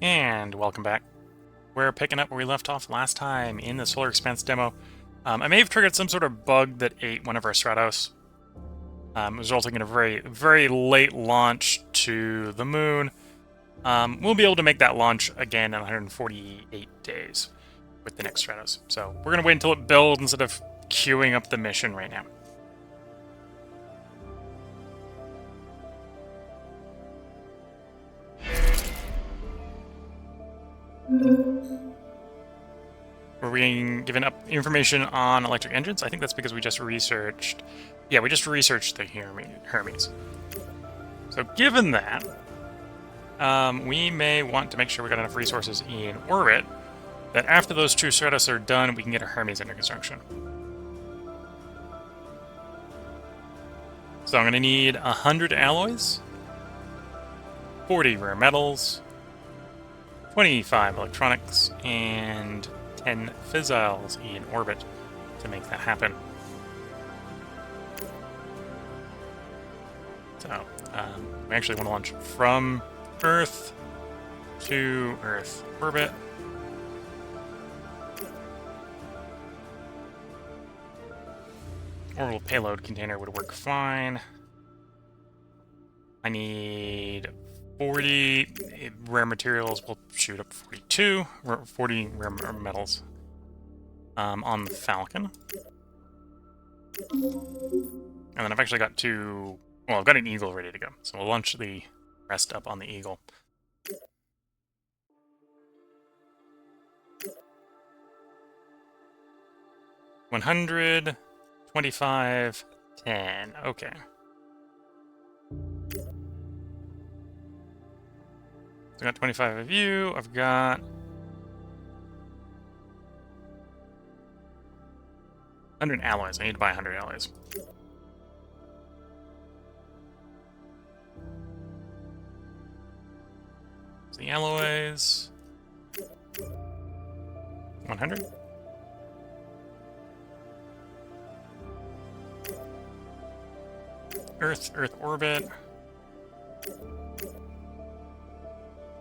And welcome back. We're picking up where we left off last time in the Solar Expanse Demo. I may have triggered some sort of bug that ate one of our Stratos, resulting in a very late launch to the moon. We'll be able to make that launch again in 148 days with the next Stratos. So we're going to wait until it builds instead of queuing up the mission right now. We're being given up information on electric engines. I think that's because we just researched... Yeah, we just researched the Hermes. So given that, we may want to make sure we got enough resources in orbit that after those two Stratos are done, we can get a Hermes under construction. So I'm going to need 100 alloys, 40 rare metals, 25 electronics, and 10 fissiles in orbit to make that happen. So, we actually want to launch from Earth to Earth orbit. Orbital payload container would work fine. I need 40 rare materials. We'll shoot up 42, 40 rare metals on the Falcon. And then I've actually got two... Well, I've got an Eagle ready to go. So we'll launch the rest up on the Eagle. $125, 10. Okay. So I've got 25 of you. I've got 100 alloys. I need to buy 100 alloys. So the alloys... 100. Earth orbit.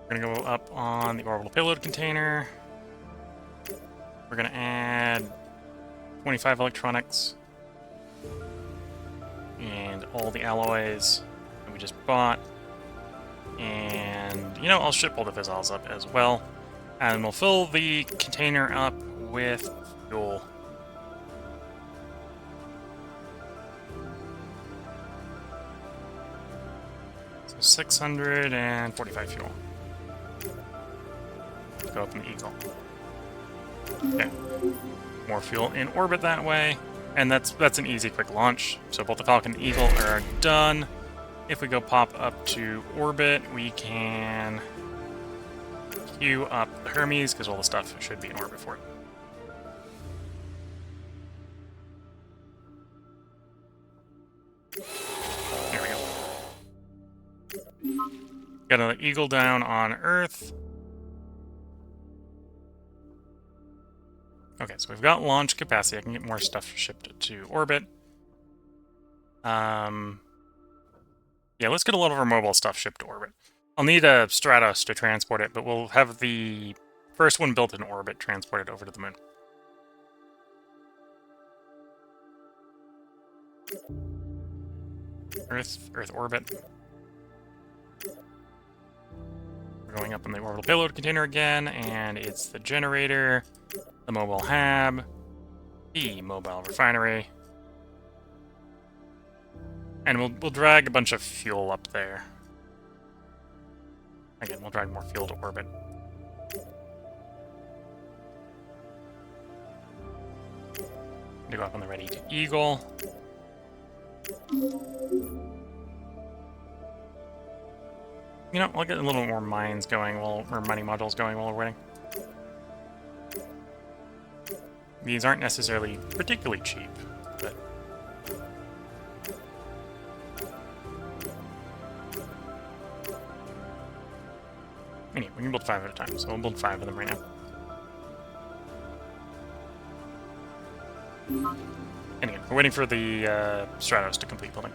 We're going to go up on the orbital payload container. We're going to add 25 electronics and all the alloys that we just bought. And, you know, I'll ship all the fissiles up as well. And we'll fill the container up with fuel. So 645 fuel. Go up in the Eagle. Okay. More fuel in orbit that way. And that's an easy, quick launch. So both the Falcon and Eagle are done. If we go pop up to orbit, we can queue up the Hermes, because all the stuff should be in orbit for it. There we go. Got an Eagle down on Earth. Okay, so we've got launch capacity. I can get more stuff shipped to orbit. Yeah, let's get a lot of our mobile stuff shipped to orbit. I'll need a Stratos to transport it, but we'll have the first one built in orbit transported over to the moon. Earth orbit. We're going up on the orbital payload container again, and it's the generator, the mobile hab, the mobile refinery. And we'll drag a bunch of fuel up there. Again, we'll drag more fuel to orbit. To go up on the ready to Eagle. You know, I'll get a little more mines going or mining modules going while we're waiting. These aren't necessarily particularly cheap, but... Anyway, we can build 5 at a time, so we'll build 5 of them right now. And again, we're waiting for the Stratos to complete building.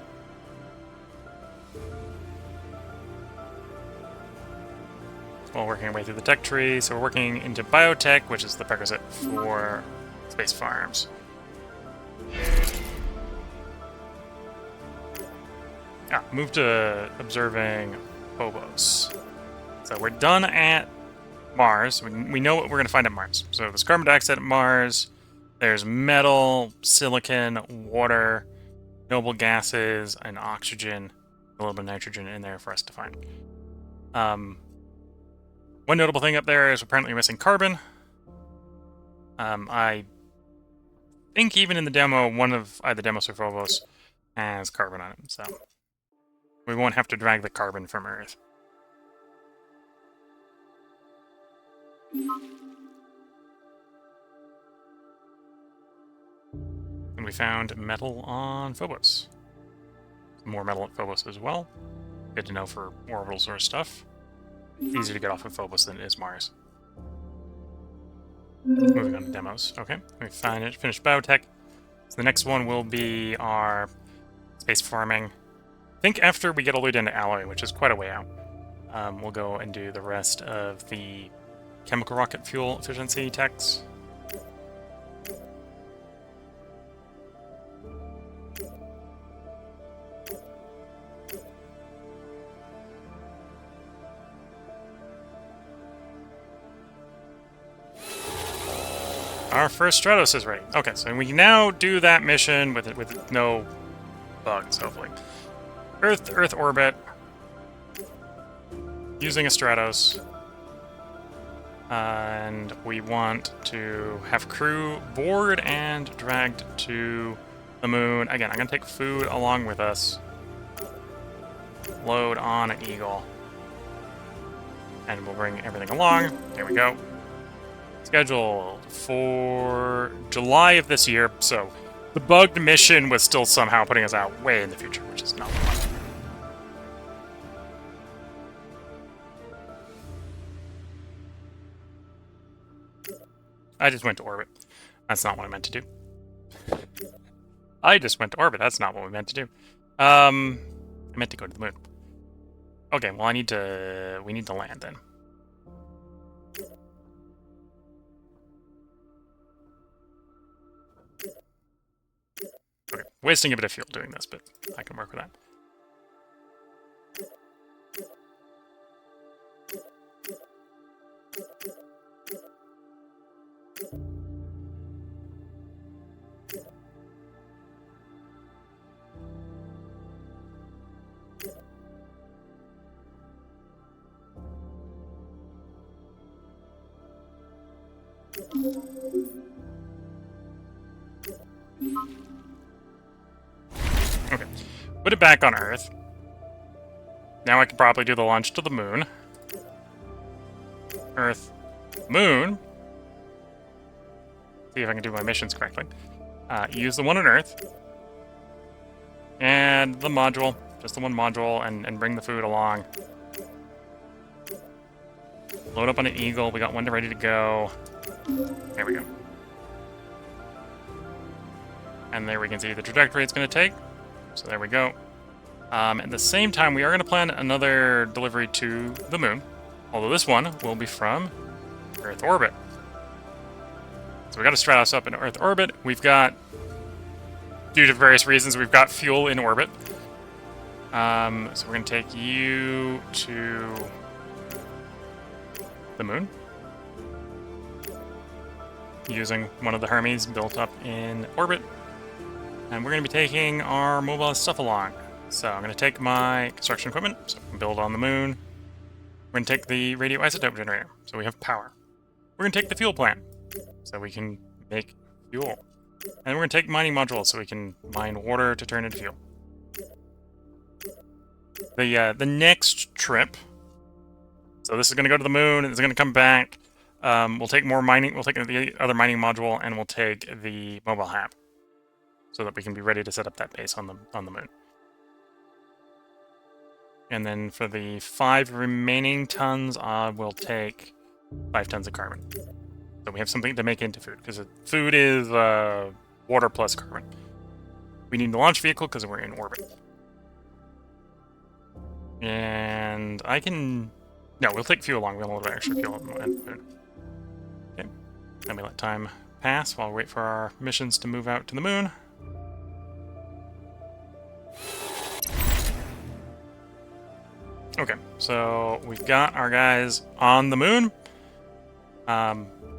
while working our way through the tech tree. So we're working into biotech, which is the prerequisite for space farms. Move to observing Phobos. So we're done at Mars. We know what we're going to find at Mars. So there's carbon dioxide at Mars. There's metal, silicon, water, noble gases, and oxygen. A little bit of nitrogen in there for us to find. One notable thing up there is apparently we're missing carbon. I think even in the demo, one of either demos or Phobos has carbon on it, so we won't have to drag the carbon from Earth. And we found metal on Phobos. Some more metal at Phobos as well. Good to know for orbital sort of stuff. Easier to get off of Phobos than it is Mars. Moving on to demos. Okay, we finished biotech. So the next one will be our space farming. I think after we get all the way down to alloy, which is quite a way out, we'll go and do the rest of the chemical rocket fuel efficiency techs. Our first Stratos is ready. Okay, so we can now do that mission with no bugs, hopefully. Earth orbit. Using a Stratos. And we want to have crew board and dragged to the moon. Again, I'm going to take food along with us. Load on an Eagle. And we'll bring everything along. There we go. Scheduled for July of this year, so the bugged mission was still somehow putting us out way in the future, which is not fun. I just went to orbit. That's not what I meant to do. I just went to orbit. That's not what we meant to do. I meant to go to the moon. Okay, well we need to land then. Okay, wasting a bit of fuel doing this, but I can work with that. Okay, put it back on Earth. Now I can probably do the launch to the moon. Earth, moon. See if I can do my missions correctly. Use the one on Earth. And the module, just the one module, and bring the food along. Load up on an Eagle, we got one ready to go. There we go. And there we can see the trajectory it's going to take. So there we go. At the same time, we are going to plan another delivery to the moon. Although this one will be from Earth orbit. So we got to Stratos up in Earth orbit. We've got, due to various reasons, we've got fuel in orbit. So we're going to take you to the moon. Using one of the Hermes built up in orbit. And we're going to be taking our mobile stuff along. So I'm going to take my construction equipment, so I can build on the moon. We're going to take the radioisotope generator, so we have power. We're going to take the fuel plant, so we can make fuel. And we're going to take mining modules, so we can mine water to turn into fuel. The next trip, so this is going to go to the moon, and it's going to come back. We'll take more mining, we'll take the other mining module, and we'll take the mobile hab, so that we can be ready to set up that base on the moon. And then for the 5 remaining tons, we'll take 5 tons of carbon. So we have something to make into food, because food is water plus carbon. We need the launch vehicle because we're in orbit. And I can No, we'll take fuel along. We'll have a little bit extra fuel and food. Okay. Then we let time pass while we wait for our missions to move out to the moon. Okay, so we've got our guys on the moon.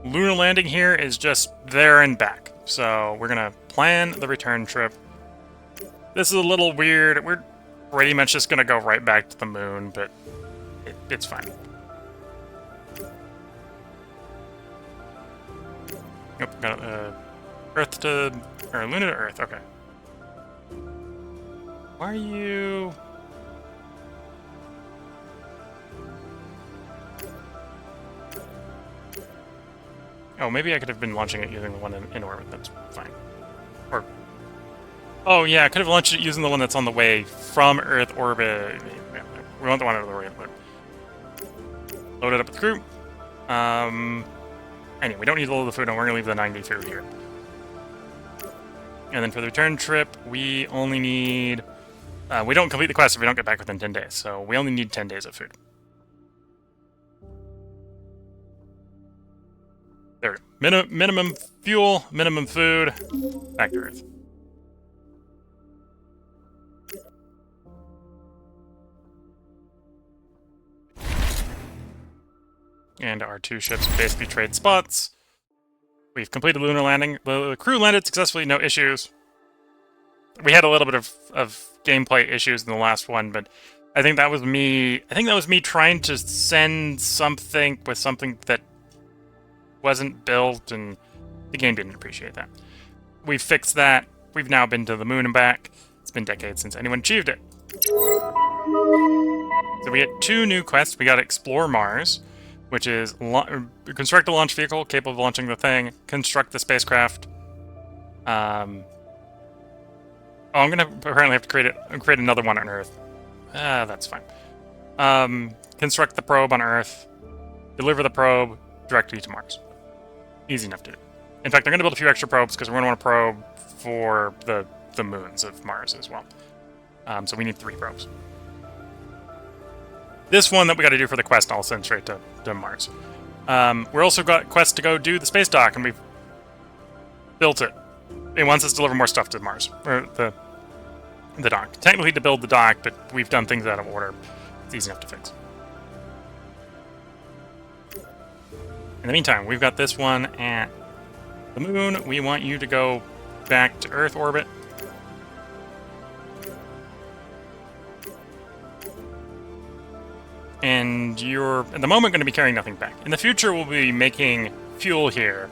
Lunar landing here is just there and back. So we're gonna plan the return trip. This is a little weird. We're pretty much just gonna go right back to the moon, but it's fine. Yep, got Earth to... or Luna to Earth, okay. Why are you... Oh, maybe I could have been launching it using the one in orbit, that's fine. Or... oh yeah, I could have launched it using the one that's on the way from Earth orbit. Yeah, we want the one out of the way, but... load it up with the crew. Anyway, we don't need all the food, and we're going to leave the 90 food here. And then for the return trip, we only need... we don't complete the quest if we don't get back within 10 days, so we only need 10 days of food. There we go. Minimum fuel, minimum food, back to Earth. And our two ships basically trade spots. We've completed lunar landing. The crew landed successfully, no issues. We had a little bit of gameplay issues in the last one, but I think that was me. I think that was me trying to send something with something that wasn't built, and the game didn't appreciate that. We've fixed that. We've now been to the moon and back. It's been decades since anyone achieved it. So we had two new quests. We got to explore Mars, which is construct a launch vehicle capable of launching the thing, construct the spacecraft. Oh, I'm gonna apparently have to create another one on Earth. That's fine. Construct the probe on Earth, deliver the probe directly to Mars. Easy enough to do. In fact, they're gonna build a few extra probes because we're gonna want a probe for the moons of Mars as well. So we need 3 probes. This one that we got to do for the quest, I'll send straight to Mars. We're also got quests to go do the space dock, and we've built it. It wants us to deliver more stuff to Mars, or the dock. Technically to build the dock, but we've done things out of order. It's easy enough to fix. In the meantime, we've got this one at the moon. We want you to go back to Earth orbit. And you're, at the moment, going to be carrying nothing back. In the future, we'll be making fuel here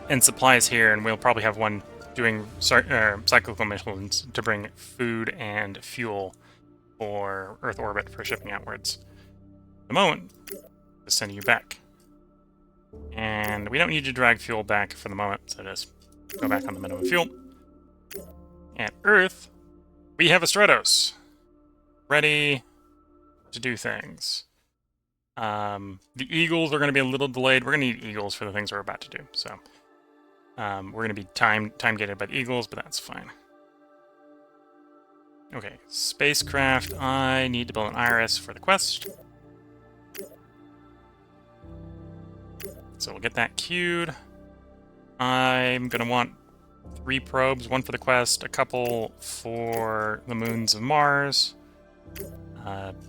and supplies here, and we'll probably have one doing cyclical missions to bring food and fuel for Earth orbit for shipping outwards. At the moment, just sending you back. And we don't need to drag fuel back for the moment, so just go back on the minimum fuel. At Earth, we have a Stratos ready to do things. The Eagles are going to be a little delayed. We're going to need Eagles for the things we're about to do, so we're going to be time gated by the Eagles, but that's fine. Okay, spacecraft. I need to build an Iris for the quest, so we'll get that queued. I'm going to want 3 probes, 1 for the quest, a couple for the moons of Mars.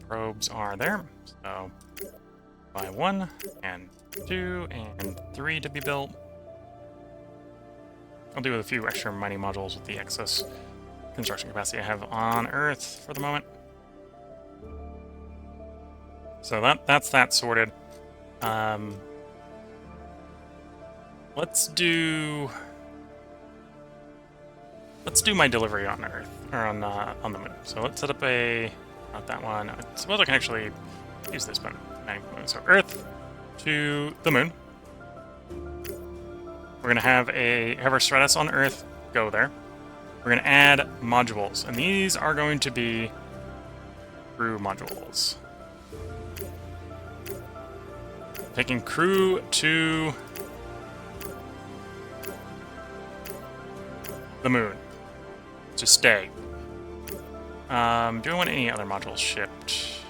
Probes are there, so by 1 and 2 and 3 to be built. I'll do with a few extra mining modules with the excess construction capacity I have on Earth for the moment. So that's that sorted. Let's do my delivery on Earth, or on the moon. So let's set up a... not that one. I suppose I can actually use this one. So Earth to the moon. We're gonna have our Stratus on Earth go there. We're gonna add modules, and these are going to be crew modules. Taking crew to the moon to stay. Do I want any other modules shipped?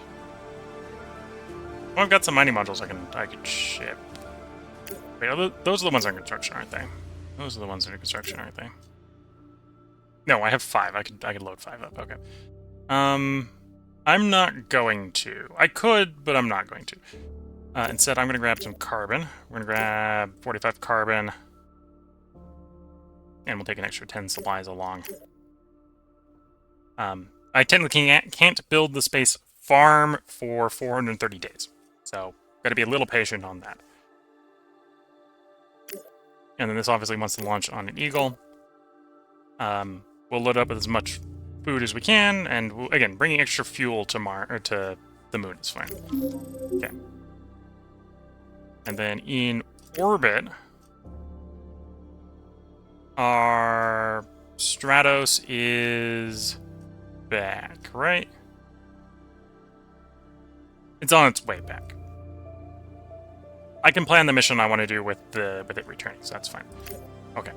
I've got some mining modules I can ship. Wait, those are the ones under construction, aren't they? Those are the ones under construction, aren't they? No, I have 5. I could load 5 up. Okay. I'm not going to. I could, but I'm not going to. Instead, I'm going to grab some carbon. We're going to grab 45 carbon. And we'll take an extra 10 supplies along. I technically can't build the space farm for 430 days. So, got to be a little patient on that. And then this obviously wants to launch on an Eagle. We'll load up with as much food as we can, and we'll, again, bringing extra fuel to the moon is fine. Okay. And then in orbit, our Stratos is back, right? It's on its way back. I can plan the mission I want to do with it returning, so that's fine. Okay.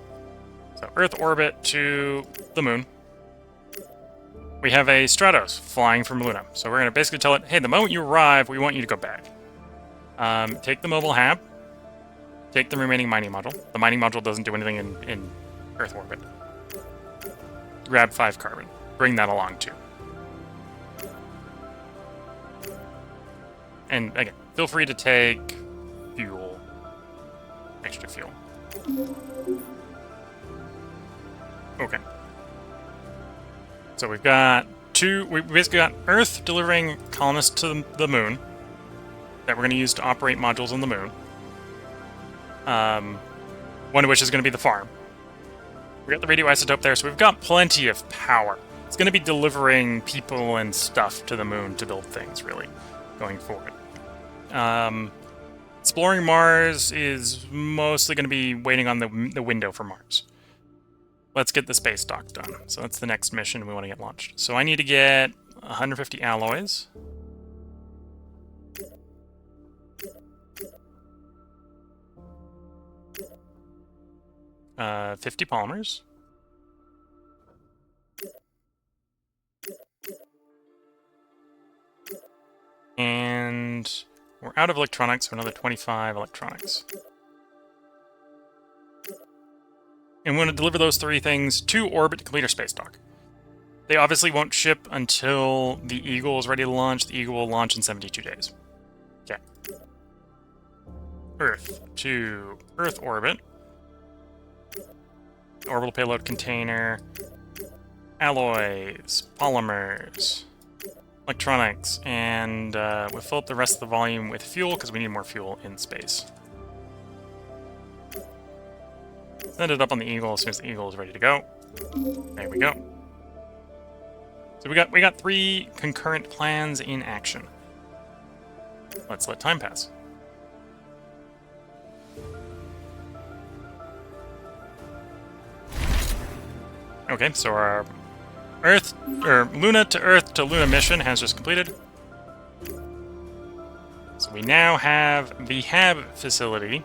So Earth orbit to the moon. We have a Stratos flying from Luna. So we're going to basically tell it, hey, the moment you arrive, we want you to go back. Take the mobile hab. Take the remaining mining module. The mining module doesn't do anything in Earth orbit. Grab 5 carbon. Bring that along too. And again, feel free to take fuel. Extra fuel. Okay. So we've got we basically got Earth delivering colonists to the moon that we're going to use to operate modules on the moon. One of which is going to be the farm. We got the radioisotope there, so we've got plenty of power. It's going to be delivering people and stuff to the moon to build things, really, going forward. Exploring Mars is mostly going to be waiting on the window for Mars. Let's get the space dock done. So that's the next mission we want to get launched. So I need to get 150 alloys. Uh, 50 polymers. And we're out of electronics, so another 25 electronics. And we're going to deliver those 3 things to orbit to complete our space dock. They obviously won't ship until the Eagle is ready to launch. The Eagle will launch in 72 days. Okay. Earth to Earth orbit. Orbital payload container. Alloys. Polymers. Electronics. And we'll fill up the rest of the volume with fuel because we need more fuel in space. Send it up on the Eagle as soon as the Eagle is ready to go. There we go. So we got 3 concurrent plans in action. Let's let time pass. Okay, so our Luna to Luna mission has just completed. So we now have the HAB facility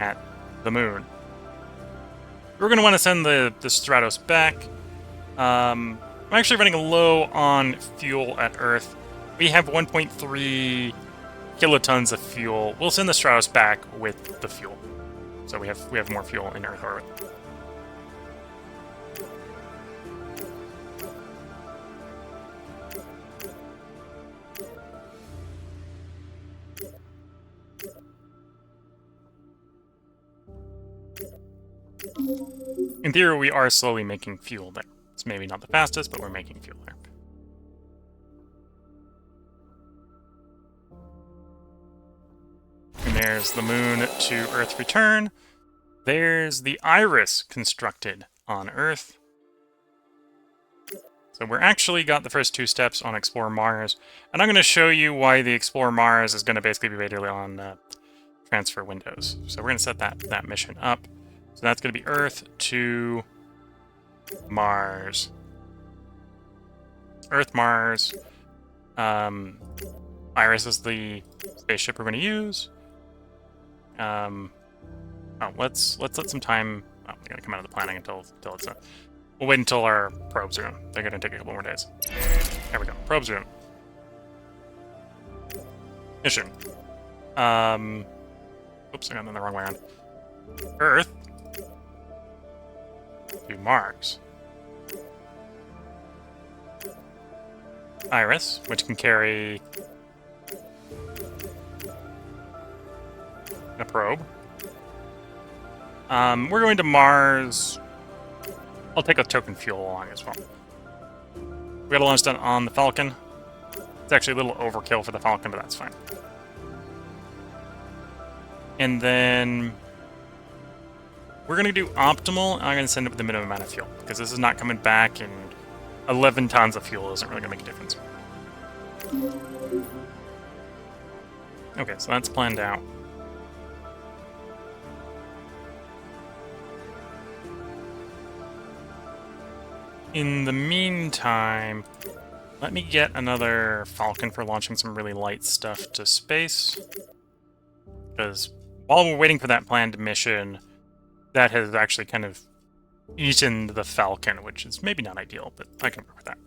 at the moon. We're going to want to send the Stratos back. I'm actually running low on fuel at Earth. We have 1.3 kilotons of fuel. We'll send the Stratos back with the fuel. So we have more fuel in Earth orbit. In theory, we are slowly making fuel there. It's maybe not the fastest, but we're making fuel there. And there's the moon to Earth return. There's the iris constructed on Earth. So we're actually got the first 2 steps on Explore Mars. And I'm going to show you why the Explore Mars is going to basically be waited on transfer windows. So we're going to set that mission up. So that's going to be Earth to Mars. Earth, Mars. Iris is the spaceship we're going to use. Let's let some time. Oh, we're going to come out of the planning until it's done. We'll wait until our probes are in. They're going to take a couple more days. There we go. Probes are in. mission. Oops, I got them the wrong way around. Earth to Mars. Iris, which can carry a probe. We're going to Mars. I'll take a token fuel along as well. We got a launch done on the Falcon. It's actually a little overkill for the Falcon, but that's fine. And then we're going to do optimal, and I'm going to send it with the minimum amount of fuel, because this is not coming back, and 11 tons of fuel isn't really going to make a difference. Okay, so that's planned out. In the meantime, let me get another Falcon for launching some really light stuff to space. Because while we're waiting for that planned mission, that has actually kind of eaten the Falcon, which is maybe not ideal, but I can work with that.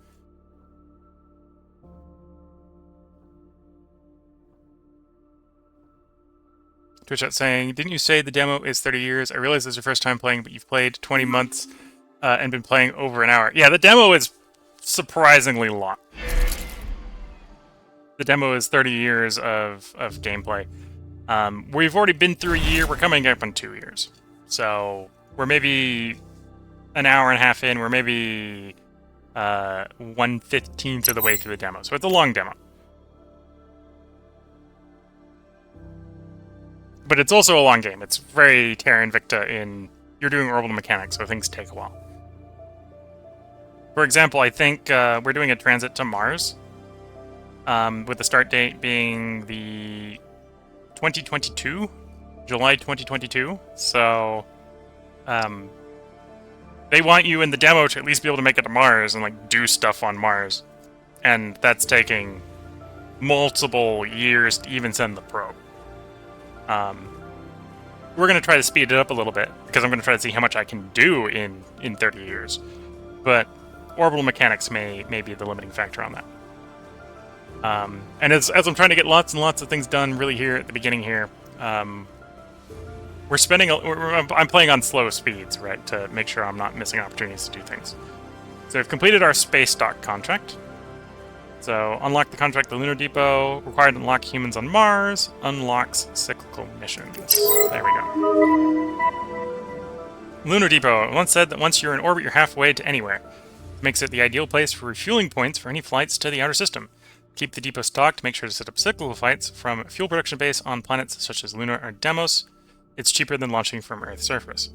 Twitch chat saying, didn't you say the demo is 30 years? I realize it's your first time playing, but you've played 20 months and been playing over an hour. Yeah, the demo is surprisingly long. The demo is 30 years of gameplay. We've already been through a year. We're coming up on 2 years. So we're maybe an hour and a half in. We're maybe 1/15th of the way through the demo. So it's a long demo. But it's also a long game. It's very Terra Invicta in you're doing orbital mechanics, so things take a while. For example, I think we're doing a transit to Mars, with the start date being the 2022, July 2022. So they want you in the demo to at least be able to make it to Mars and like do stuff on Mars, and that's taking multiple years to even send the probe. We're going to try to speed it up a little bit, because I'm going to try to see how much I can do in 30 years. But orbital mechanics may be the limiting factor on that. And as I'm trying to get lots and lots of things done really here at the beginning here, I'm playing on slow speeds, right, to make sure I'm not missing opportunities to do things. So we've completed our space dock contract. So, unlock the contract at the Lunar Depot. Required to unlock humans on Mars. Unlocks cyclical missions. There we go. Lunar Depot. It once said that once you're in orbit, you're halfway to anywhere. It makes it the ideal place for refueling points for any flights to the outer system. Keep the depot stocked. Make sure to set up cyclical flights from a fuel production base on planets such as Luna or Deimos. It's cheaper than launching from Earth's surface.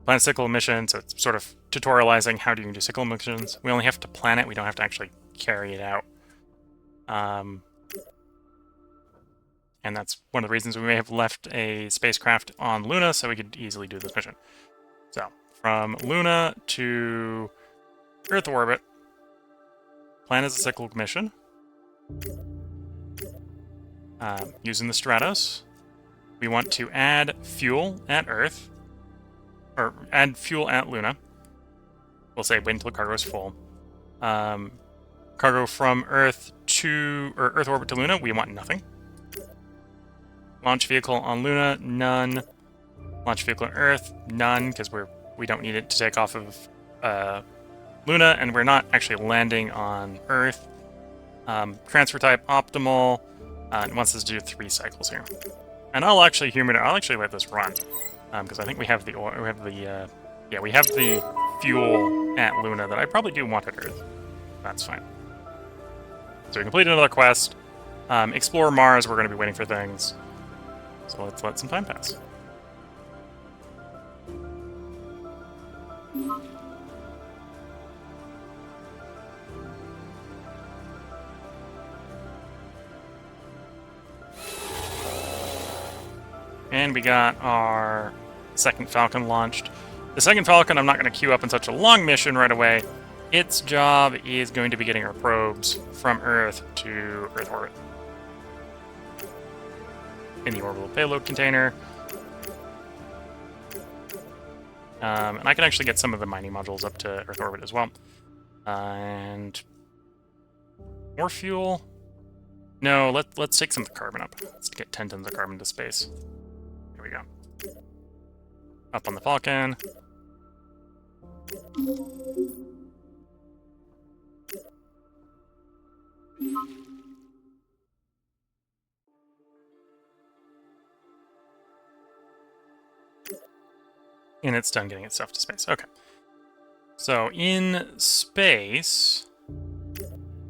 Plan a cyclical mission, so it's sort of tutorializing how do you do cyclical missions. We only have to plan it. We don't have to actually carry it out. And that's one of the reasons we may have left a spacecraft on Luna, so we could easily do this mission. So, from Luna to Earth orbit, plan as a cyclical mission, using the Stratos. We want to add fuel at Earth, or add fuel at Luna. We'll say wait until the cargo is full. Cargo from Earth Earth orbit to Luna, we want nothing. Launch vehicle on Luna, none. Launch vehicle on Earth, none, because we don't need it to take off of Luna, and we're not actually landing on Earth. Transfer type optimal. It wants us to do 3 cycles here, and I'll actually let this run, because I think we have the fuel at Luna that I probably do want at Earth. That's fine. So we completed another quest. Explore Mars, we're going to be waiting for things. So let's let some time pass. And we got our second Falcon launched. The second Falcon I'm not going to queue up in such a long mission right away. Its job is going to be getting our probes from Earth to Earth orbit in the orbital payload container. And I can actually get some of the mining modules up to Earth orbit as well. And more fuel. No, let's take some of the carbon up. Let's get 10 tons of carbon to space. Here we go. Up on the Falcon. And it's done getting its stuff to space. Okay. So in space,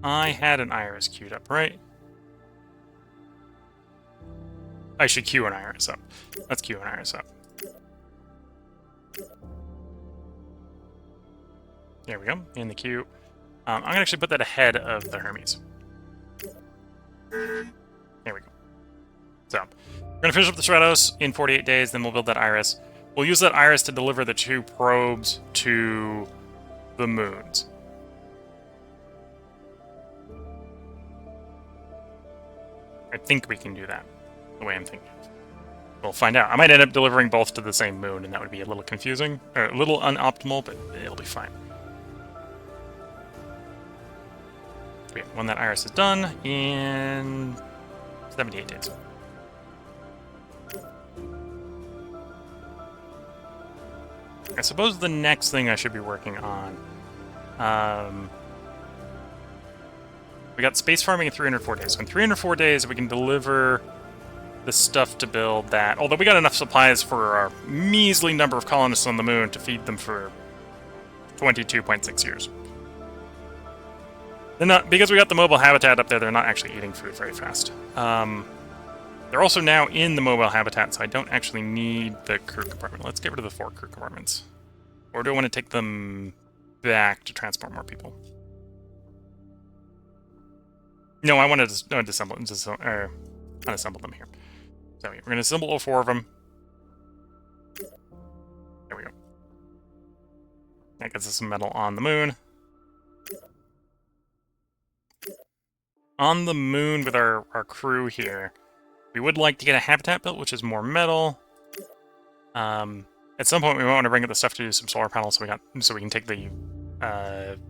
I had an iris queued up, right? I should queue an iris up. Let's queue an iris up. There we go, in the queue. I'm going to actually put that ahead of the Hermes. There we go. So, we're going to finish up the Stratos in 48 days, then we'll build that iris. We'll use that iris to deliver the 2 probes to the moons. I think we can do that, the way I'm thinking. We'll find out. I might end up delivering both to the same moon, and that would be a little confusing, or a little unoptimal, but it'll be fine. Okay, when that iris is done, in 78 days. I suppose the next thing I should be working on... we got space farming in 304 days. So in 304 days, we can deliver the stuff to build that. Although we got enough supplies for our measly number of colonists on the moon to feed them for 22.6 years. They're not, because we got the mobile habitat up there, they're not actually eating food very fast. They're also now in the mobile habitat, so I don't actually need the crew compartment. Let's get rid of the 4 crew compartments. Or do I want to take them back to transport more people? No, I want to unassemble them here. So we're going to assemble all 4 of them. There we go. That gets us some metal on the moon. On the moon with our crew here, we would like to get a habitat built, which is more metal. At some point, we want to bring up the stuff to do some solar panels, so we can take the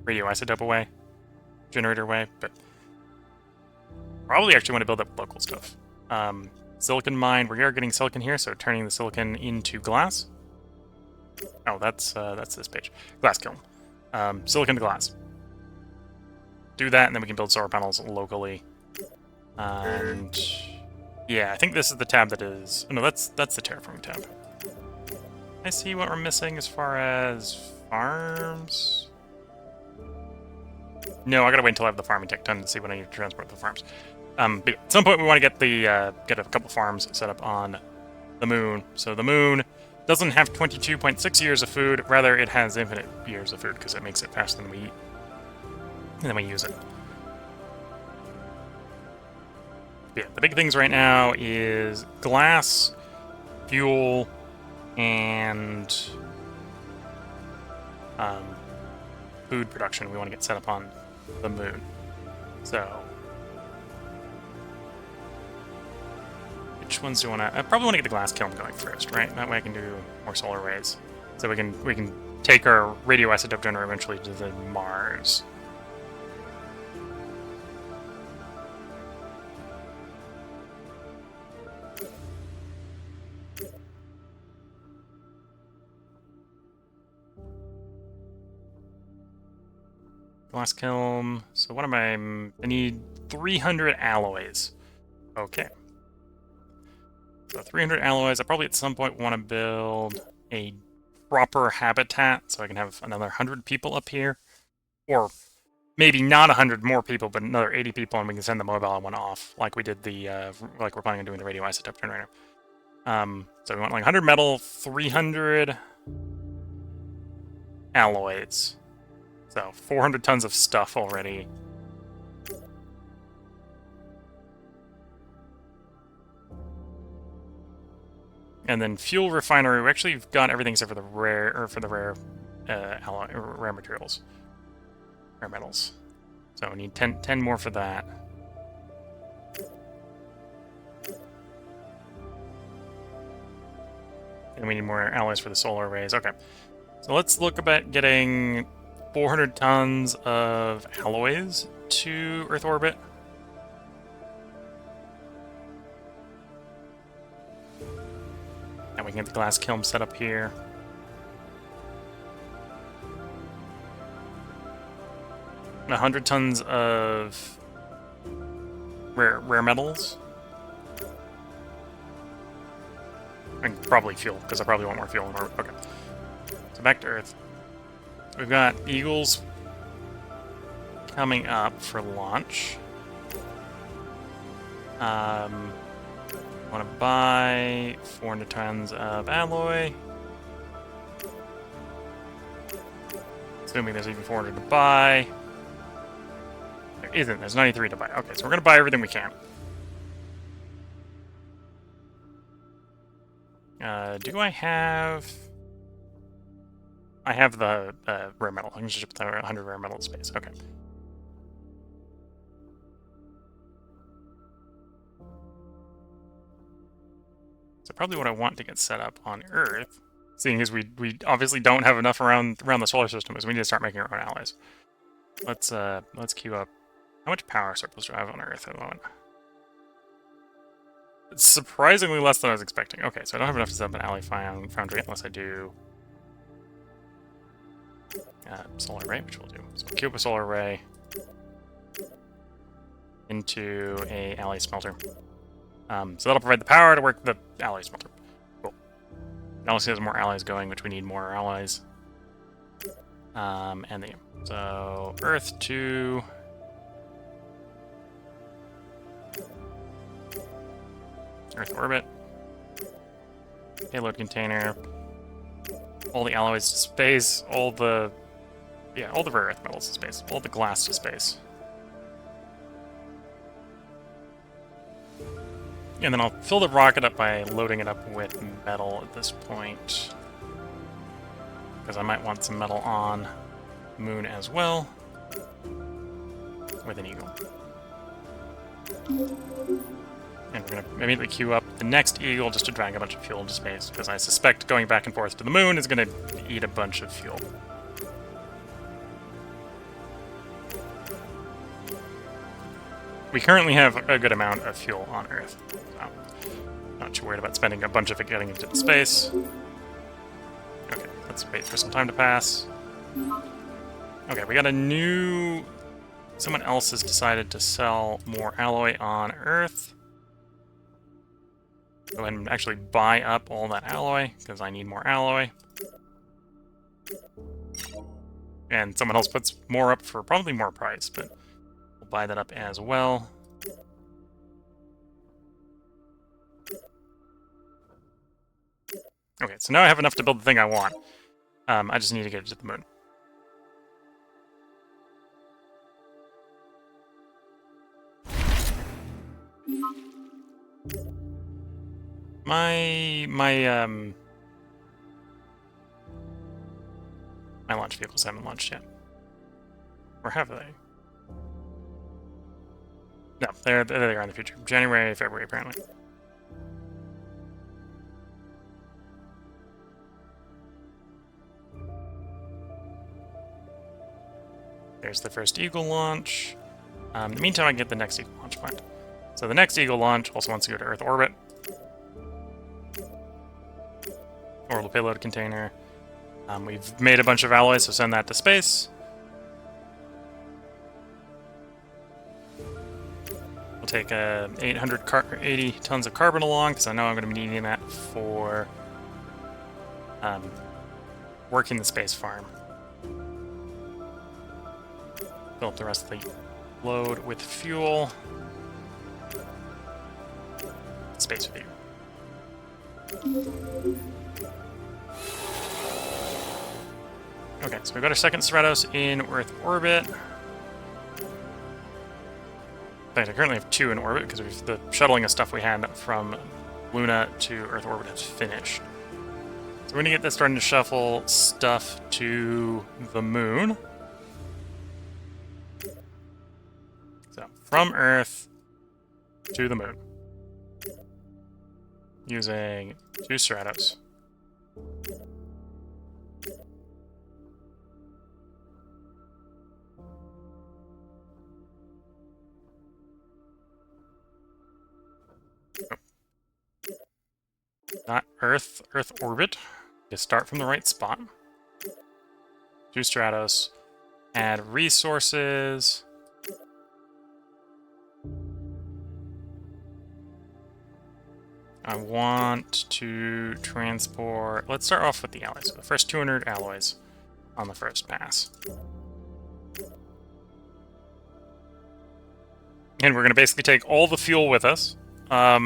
radioisotope away, generator away. But probably actually want to build up local stuff. Silicon mine. We are getting silicon here, so turning the silicon into glass. Oh, that's this page. Glass kiln. Silicon to glass. Do that, and then we can build solar panels locally. And yeah, I think this is the tab that is... Oh, no, that's the terraforming tab. I see what we're missing as far as farms. No, I gotta wait until I have the farming tech done to see when I need to transport the farms. But at some point we want to get get a couple farms set up on the moon. So the moon doesn't have 22.6 years of food, rather it has infinite years of food because it makes it faster than we eat. And then we use it. Yeah, the big things right now is glass, fuel, and food production. We want to get set up on the moon. So, which ones do I want to? I probably want to get the glass kiln going first, right? That way I can do more solar arrays. So we can take our radioisotope generator eventually to the Mars. Glass kiln. So what am I need 300 alloys. Okay. So 300 alloys. I probably at some point want to build a proper habitat so I can have another 100 people up here. Or maybe not 100 more people, but another 80 people, and we can send the mobile one off, like we did like we're planning on doing the radioisotope generator. So we want like 100 metal, 300 alloys. So 400 tons of stuff already. And then fuel refinery. We actually got everything except for the rare alloy, rare materials, rare metals. So we need 10 more for that. And we need more alloys for the solar arrays. Okay. So let's look about getting 400 tons of alloys to Earth orbit. And we can get the glass kiln set up here. And 100 tons of rare metals. And probably fuel, because I probably want more fuel in orbit. Okay. So back to Earth. We've got Eagles coming up for launch. Want to buy 400 tons of alloy. Assuming there's even 400 to buy. There isn't. There's 93 to buy. Okay, so we're going to buy everything we can. Do I have... I have the rare metal. I can just put 100 rare metal in space. Okay. So probably what I want to get set up on Earth, seeing as we obviously don't have enough around the solar system, is we need to start making our own allies. Let's queue up. How much power surplus do I have on Earth at the moment? It's surprisingly less than I was expecting. Okay, so I don't have enough to set up an ally foundry unless I do solar array, which we'll do. So we'll queue up a solar array into a ally smelter. So that'll provide the power to work the ally smelter. Cool. It also has more allies going, which we need more allies. And then, so Earth to Earth orbit, payload container, all the alloys to space, all the rare earth metals to space, all the glass to space. And then I'll fill the rocket up by loading it up with metal at this point. Because I might want some metal on the moon as well. With an Eagle. And we're going to immediately queue up the next Eagle just to drag a bunch of fuel into space. Because I suspect going back and forth to the moon is going to eat a bunch of fuel. We currently have a good amount of fuel on Earth. So, not too worried about spending a bunch of it getting into the space. Okay, let's wait for some time to pass. Okay, we got a new... Someone else has decided to sell more alloy on Earth. Go ahead and actually buy up all that alloy, because I need more alloy. And someone else puts more up for probably more price, but we'll buy that up as well. Okay, so now I have enough to build the thing I want. I just need to get it to the moon. My launch vehicles haven't launched yet. Or have they? No, there they are in the future. January, February, apparently. There's the first Eagle launch. In the meantime, I can get the next Eagle launch planned. So the next Eagle launch also wants to go to Earth orbit. Orbital payload container. We've made a bunch of alloys, so send that to space. We'll take 80 tons of carbon along, because I know I'm going to be needing that for working the space farm. Fill up the rest of the load with fuel. Space with you. Okay, so we've got our second Stratos in Earth orbit. In fact, I currently have 2 in orbit because the shuttling of stuff we had from Luna to Earth orbit has finished. So we're going to get this starting to shuffle stuff to the moon. So, from Earth to the moon. Using 2 Stratos. Not Earth, Earth orbit. Just start from the right spot. Do Stratos. Add resources. I want to transport... Let's start off with the alloys. So the first 200 alloys on the first pass. And we're going to basically take all the fuel with us. I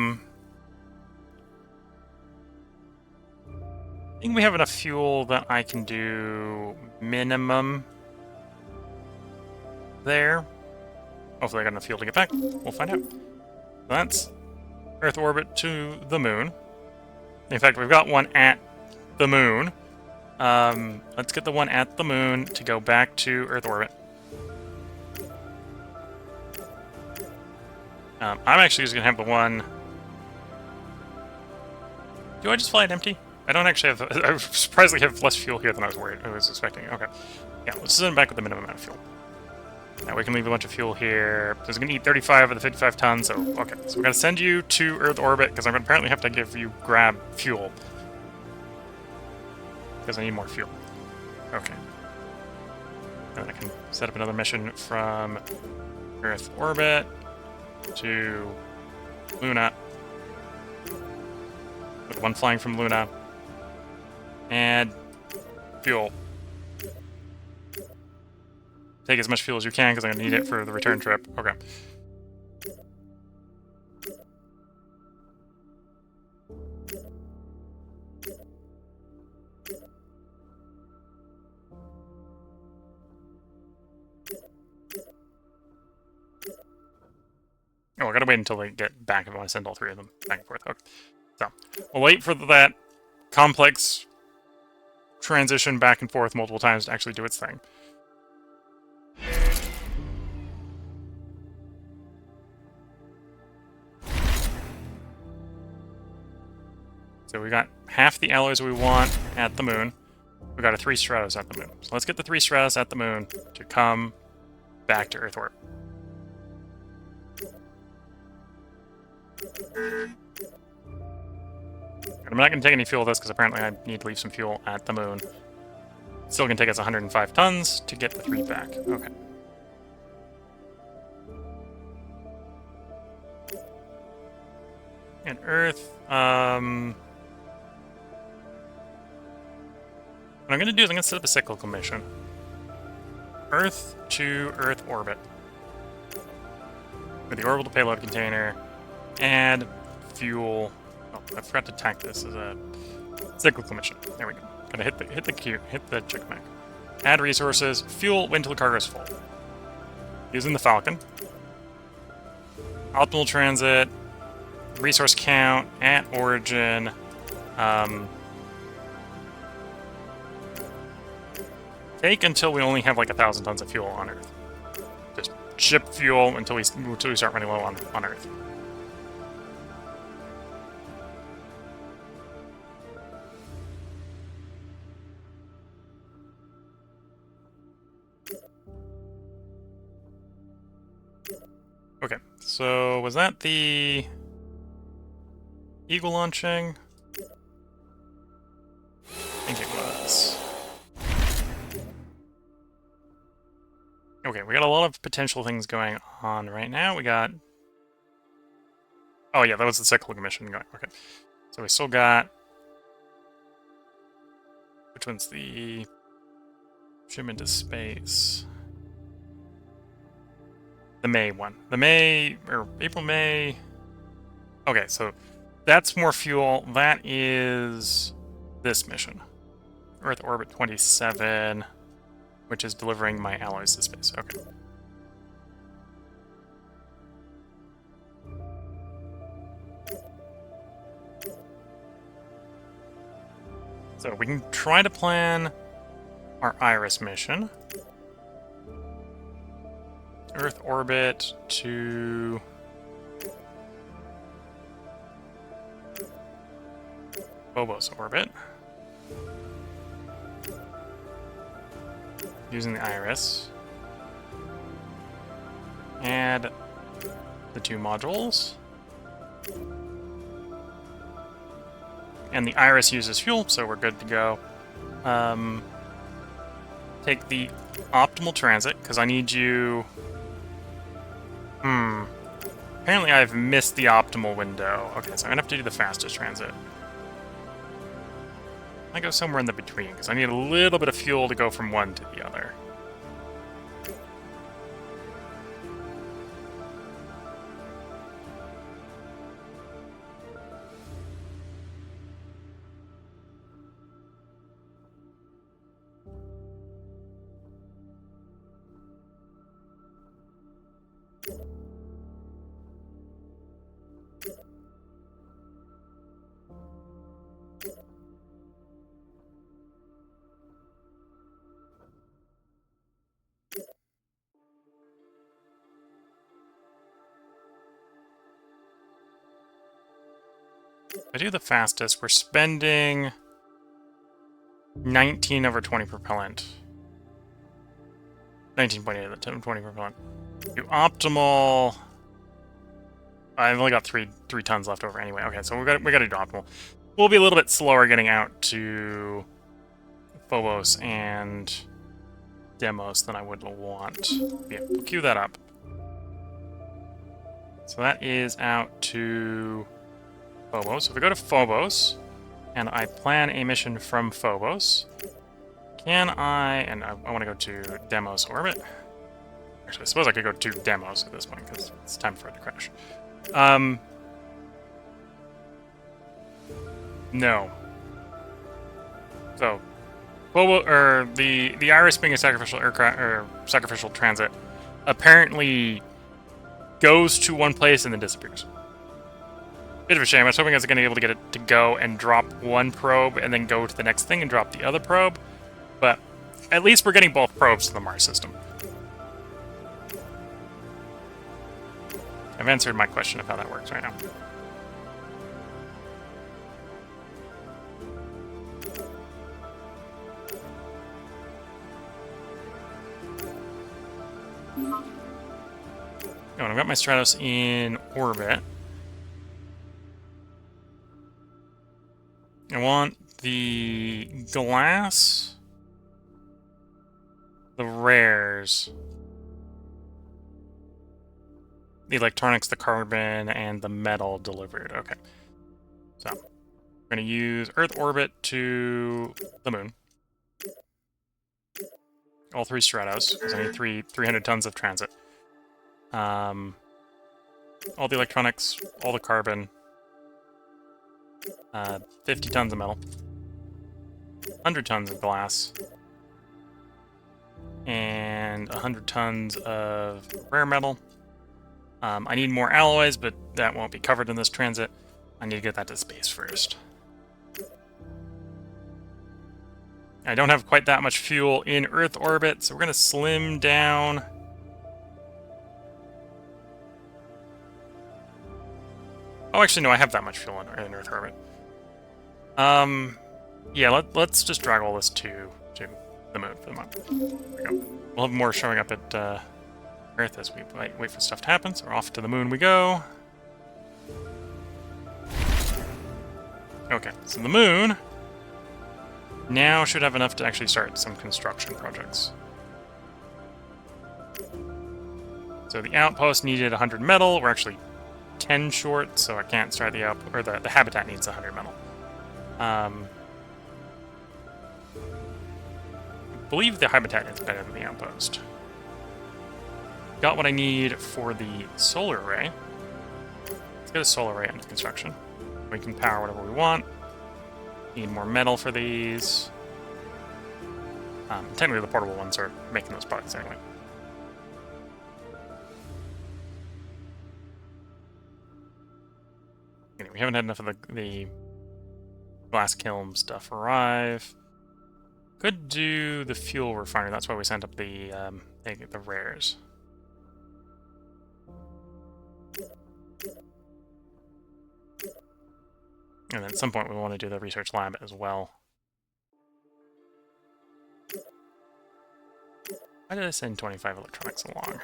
think we have enough fuel that I can do minimum there. Hopefully I got enough fuel to get back. We'll find out. That's Earth orbit to the moon. In fact, we've got one at the moon. Let's get the one at the moon to go back to Earth orbit. I'm actually just going to have the one... Do I just fly it empty? I don't actually have... I surprisingly have less fuel here than I was expecting. Okay. Yeah, let's send it back with the minimum amount of fuel. Now we can leave a bunch of fuel here. So it's going to eat 35 of the 55 tons, so... Okay, so we're going to send you to Earth orbit, because I'm going to apparently have to give you grab fuel. Because I need more fuel. Okay. And then I can set up another mission from Earth orbit to Luna. With one flying from Luna. And fuel. Take as much fuel as you can, because I'm going to need it for the return trip. Okay. Oh, I gotta wait until they get back if I want to send all three of them back and forth. Okay. So, we'll wait for that complex transition back and forth multiple times to actually do its thing. So we got half the alloys we want at the moon. We got a 3 Stratos at the moon. So let's get the 3 Stratos at the moon to come back to Earth orbit. I'm not going to take any fuel with this because apparently I need to leave some fuel at the moon. It's still going to take us 105 tons to get the 3 back. Okay. And Earth, what I'm going to do is I'm going to set up a cyclical mission. Earth to Earth orbit. With the orbital payload container. Add fuel. Oh, I forgot to tag this as a cyclical mission. There we go. Gotta hit the check mark. Add resources. Fuel when until the cargo is full. Using the Falcon. Optimal transit. Resource count at origin. Take until we only have like 1,000 tons of fuel on Earth. Just ship fuel until we start running low on Earth. Okay, so was that the Eagle launching? I think it was. Okay, we got a lot of potential things going on right now. We got... Oh yeah, that was the cyclical mission going. Okay, so we still got... Which one's the... Shipment to space? The May one. The May... or April, May... Okay, so that's more fuel. That is this mission. Earth Orbit 27... which is delivering my alloys to space. Okay. So we can try to plan our Iris mission. Earth orbit to... Phobos orbit. Using the Iris. Add the 2 modules. And the Iris uses fuel, so we're good to go. Take the optimal transit, because I need you... Apparently I've missed the optimal window. Okay, so I'm gonna have to do the fastest transit. I go somewhere in the between, because I need a little bit of fuel to go from one to the other. If I do the fastest, we're spending 19 over 20 propellant. 19.8 of the 20 propellant. Do optimal. I've only got three tons left over anyway. Okay, so we got to do optimal. We'll be a little bit slower getting out to Phobos and Demos than I would want. Yeah, we'll queue that up. So that is out to Phobos. So if we go to Phobos, and I plan a mission from Phobos, can I... And I want to go to Demos orbit. Actually, I suppose I could go to Demos at this point, because it's time for it to crash. No. So, Phobos, or the Iris being a sacrificial aircraft, or sacrificial transit, apparently goes to one place and then disappears. Bit of a shame. I was hoping I was going to be able to get it to go and drop one probe and then go to the next thing and drop the other probe. But at least we're getting both probes to the Mars system. I've answered my question of how that works right now. Oh, and I've got my Stratos in orbit. I want the glass, the rares, the electronics, the carbon, and the metal delivered. Okay. So, we're going to use Earth orbit to the moon. All 3 Stratos, because I need 300 tons of transit. All the electronics, all the carbon, 50 tons of metal, 100 tons of glass, and 100 tons of rare metal. I need more alloys, but that won't be covered in this transit. I need to get that to space first. I don't have quite that much fuel in Earth orbit, so we're going to slim down. Oh, actually, no, I have that much fuel in Earth orbit. Yeah, let's just drag all this to the moon for the moment. There we go. We'll have more showing up at Earth as we wait for stuff to happen. So we're off to the moon we go. Okay, so the moon now should have enough to actually start some construction projects. So the outpost needed 100 metal. We're actually 10 short, so I can't start the outpost, or the habitat needs 100 metal. I believe the habitat is better than the outpost. Got what I need for the solar array. Let's get a solar array into construction. We can power whatever we want. Need more metal for these. Technically, the portable ones are making those products anyway. Anyway, we haven't had enough of the glass kiln stuff arrive. Could do the fuel refinery. That's why we sent up the rares. And then at some point we want to do the research lab as well. Why did I send 25 electronics along?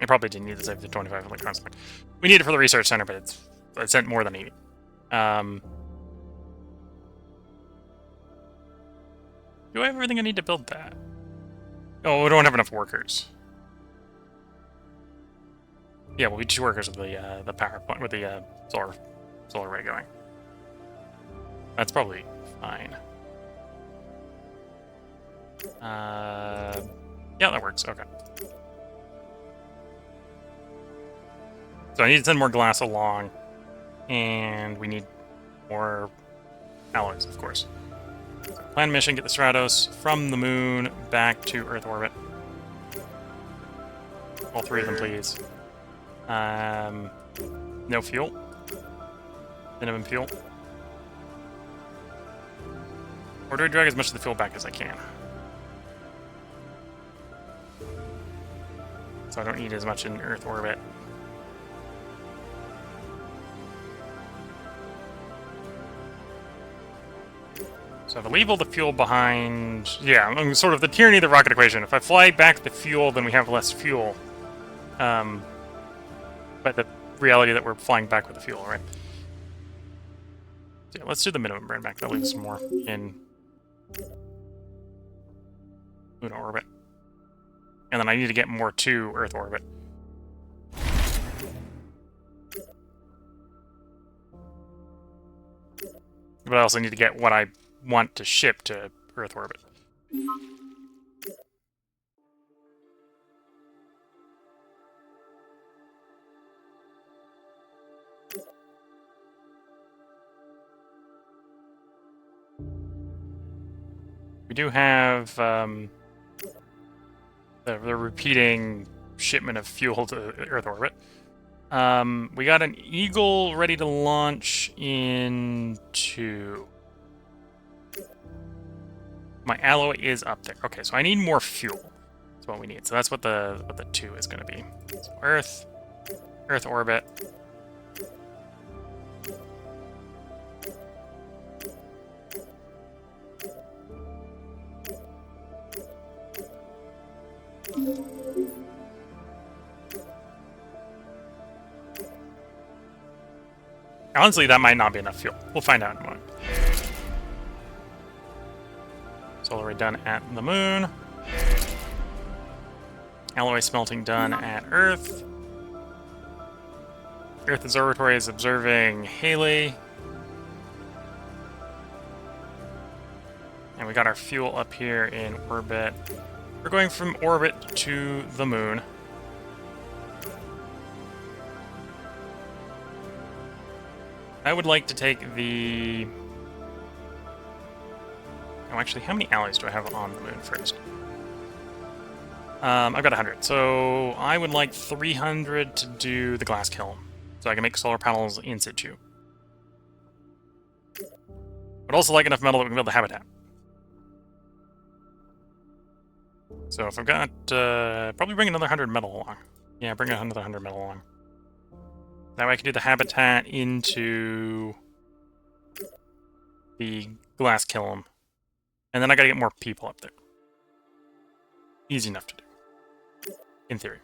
I probably didn't need to save the 25 electrons. We need it for the research center, but it sent more than 80. Do I have everything I need to build that? Oh, we don't have enough workers. Yeah, we'll be 2 workers with the power point, with the solar array going. That's probably fine. Yeah, that works. Okay. So I need to send more glass along, and we need more alloys, of course. Plan mission: get the Stratos from the moon back to Earth orbit. All 3 of them, please. No fuel. Minimum fuel. Or do I drag as much of the fuel back as I can? So I don't need as much in Earth orbit. So if I leave all the fuel behind... Yeah, I'm sort of the tyranny of the rocket equation. If I fly back the fuel, then we have less fuel. But the reality that we're flying back with the fuel, right? So yeah, let's do the minimum burn back. That leaves us more in lunar orbit. And then I need to get more to Earth orbit. But I also need to get what I want to ship to Earth orbit. We do have the repeating shipment of fuel to Earth orbit. We got an Eagle ready to launch in 2. My alloy is up there. Okay, so I need more fuel. That's what we need. So that's what the 2 is going to be. So Earth orbit. Honestly, that might not be enough fuel. We'll find out in a moment. Solar array done at the moon. Alloy smelting done at Earth. Earth Observatory is observing Haley. And we got our fuel up here in orbit. We're going from orbit to the moon. I would like to take the... Oh, actually, how many alloys do I have on the moon first? I've got 100, so I would like 300 to do the glass kiln, so I can make solar panels in situ. I'd also like enough metal that we can build the habitat. So if I've got... probably bring another 100 metal along. Yeah, bring another 100 metal along. That way I can do the habitat into the glass kiln. And then I gotta get more people up there. Easy enough to do. In theory.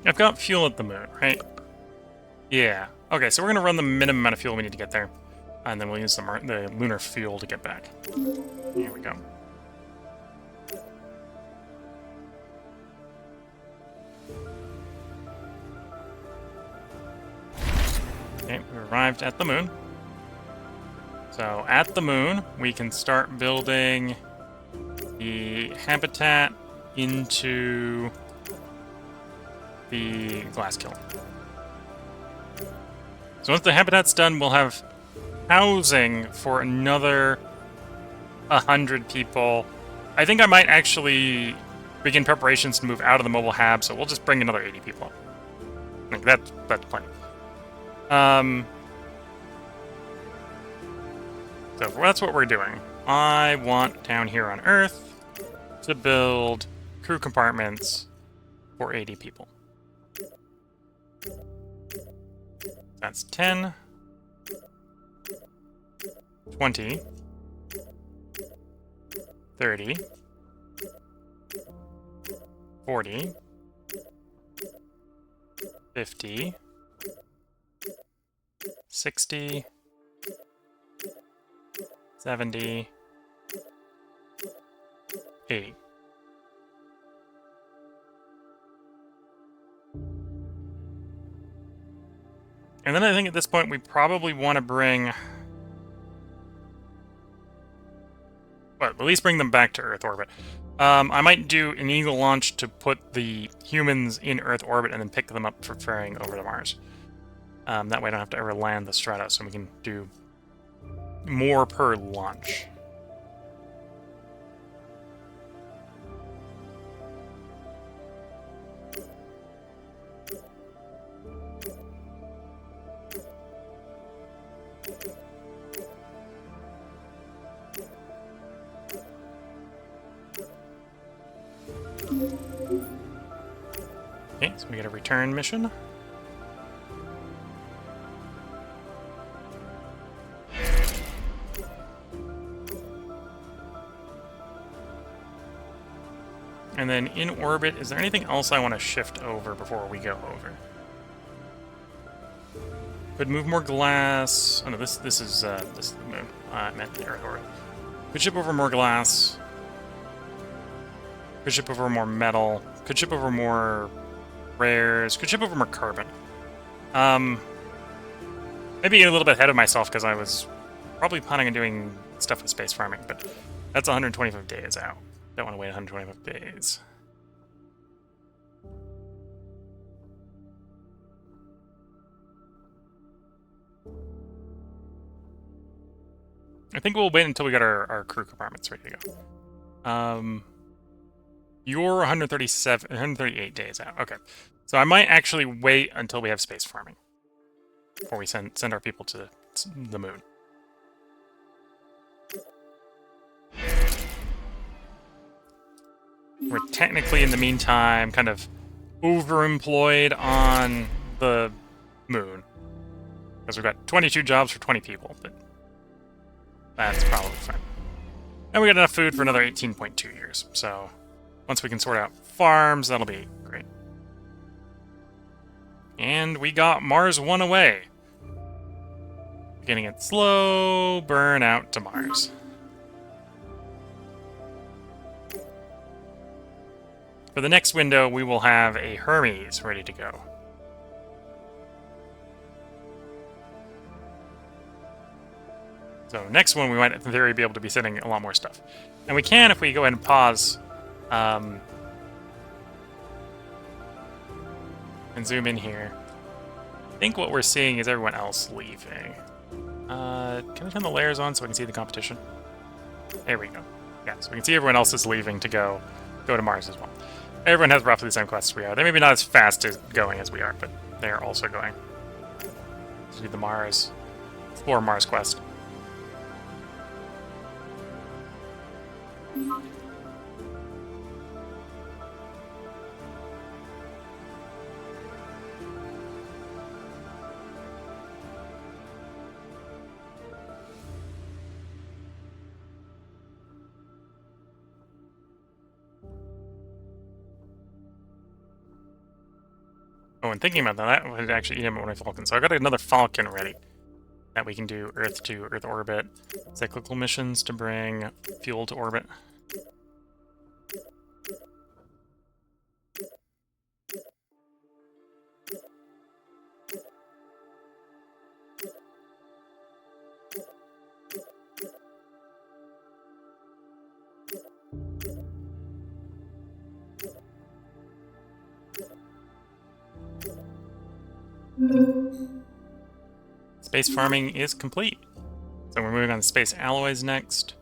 I've got fuel at the moon, right? Yeah. Okay, so we're going to run the minimum amount of fuel we need to get there. And then we'll use the lunar fuel to get back. Here we go. Okay, we arrived at the moon. So at the moon, we can start building the habitat into the glass kiln. So once the habitat's done, we'll have housing for another 100 people. I think I might actually begin preparations to move out of the mobile hab, so we'll just bring another 80 people up. Like, that's plenty. So that's what we're doing. I want down here on Earth to build crew compartments for 80 people. That's 10, 20, 30, 40, 50, 60, 70, 80. And then I think at this point we probably want to bring... well, at least bring them back to Earth orbit. I might do an Eagle launch to put the humans in Earth orbit and then pick them up for ferrying over to Mars. That way I don't have to ever land the Stratos, so we can do more per launch. Okay, so we get a return mission. And then in orbit, is there anything else I want to shift over before we go over? Could move more glass. Oh no, this is the moon. I meant the Earth orbit. Could ship over more glass. Could ship over more metal. Could ship over more rares. Could ship over more carbon. Maybe a little bit ahead of myself because I was probably planning on doing stuff with space farming, but that's 125 days out. Don't want to wait 125 days. I think we'll wait until we got our crew compartments ready to go. You're 138 days out. Okay. So I might actually wait until we have space farming before we send our people to the moon. We're technically, in the meantime, kind of overemployed on the moon. Because we've got 22 jobs for 20 people, but that's probably fine. And we got enough food for another 18.2 years, so once we can sort out farms, that'll be great. And we got Mars 1 away. Beginning its slow burn out to Mars. For the next window, we will have a Hermes ready to go. So next one, we might, in theory, be able to be sending a lot more stuff. And we can if we go ahead and pause and zoom in here. I think what we're seeing is everyone else leaving. Can I turn the layers on so we can see the competition? There we go. Yeah, so we can see everyone else is leaving to go to Mars as well. Everyone has roughly the same quests we are. They're maybe not as fast as going as we are, but they're also going. To do the Mars, explore Mars quest. Oh, and thinking about that would actually eat him at one of my Falcons. So I got another Falcon ready that we can do Earth to Earth orbit, cyclical missions to bring fuel to orbit. Space farming is complete. So we're moving on to space alloys next.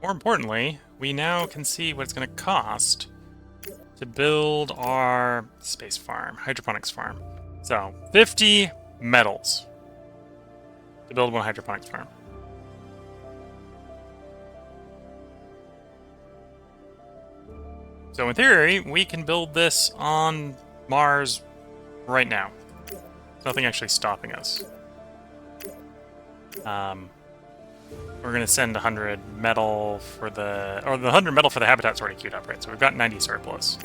More importantly, we now can see what it's going to cost to build our space farm, hydroponics farm. So 50 metals to build one hydroponics farm. So in theory, we can build this on Mars right now. There's nothing actually stopping us. We're going to send 100 metal for the... Or the 100 metal for the habitat's already queued up, right? So we've got 90 surplus.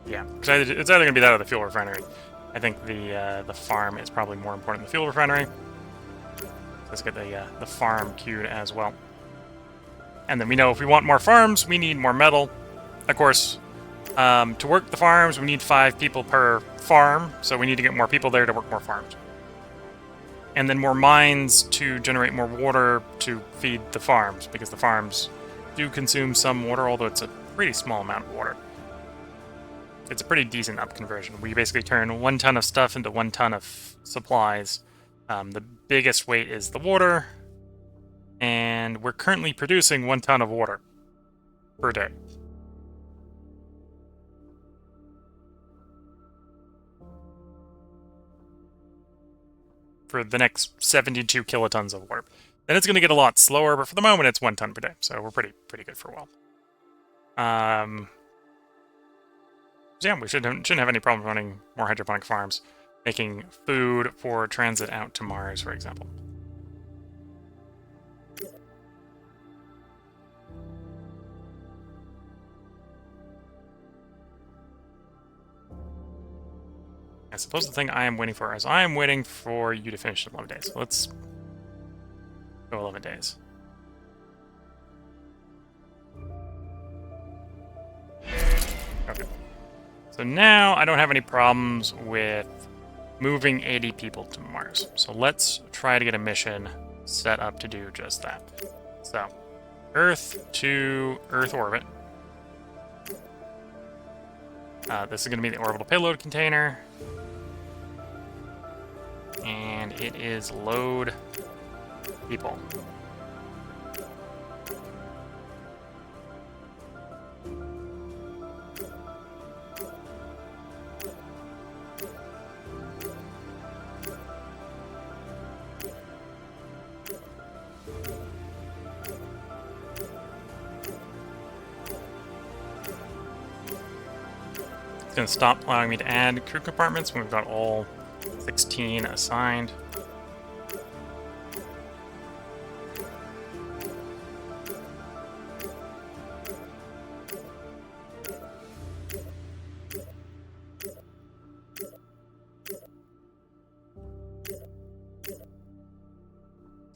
Yeah, it's either going to be that or the fuel refinery. I think the farm is probably more important than the fuel refinery. Let's get the farm queued as well. And then we know if we want more farms, we need more metal. Of course, to work the farms, we need 5 people per farm, so we need to get more people there to work more farms. And then more mines to generate more water to feed the farms, because the farms do consume some water, although it's a pretty small amount of water. It's a pretty decent up conversion. We basically turn 1 ton of stuff into 1 ton of supplies. The biggest weight is the water, and we're currently producing 1 ton of water per day. For the next 72 kilotons of water. Then it's going to get a lot slower, but for the moment it's 1 ton per day, so we're pretty good for a while. So yeah, we shouldn't have any problem running more hydroponic farms, making food for transit out to Mars, for example. I suppose the thing I am waiting for is I am waiting for you to finish in 11 days. So let's go 11 days. Okay. So now I don't have any problems with moving 80 people to Mars. So let's try to get a mission set up to do just that. So, Earth to Earth orbit. This is going to be the orbital payload container. And it is load people. It's going to stop allowing me to add crew compartments when we've got all 16 assigned.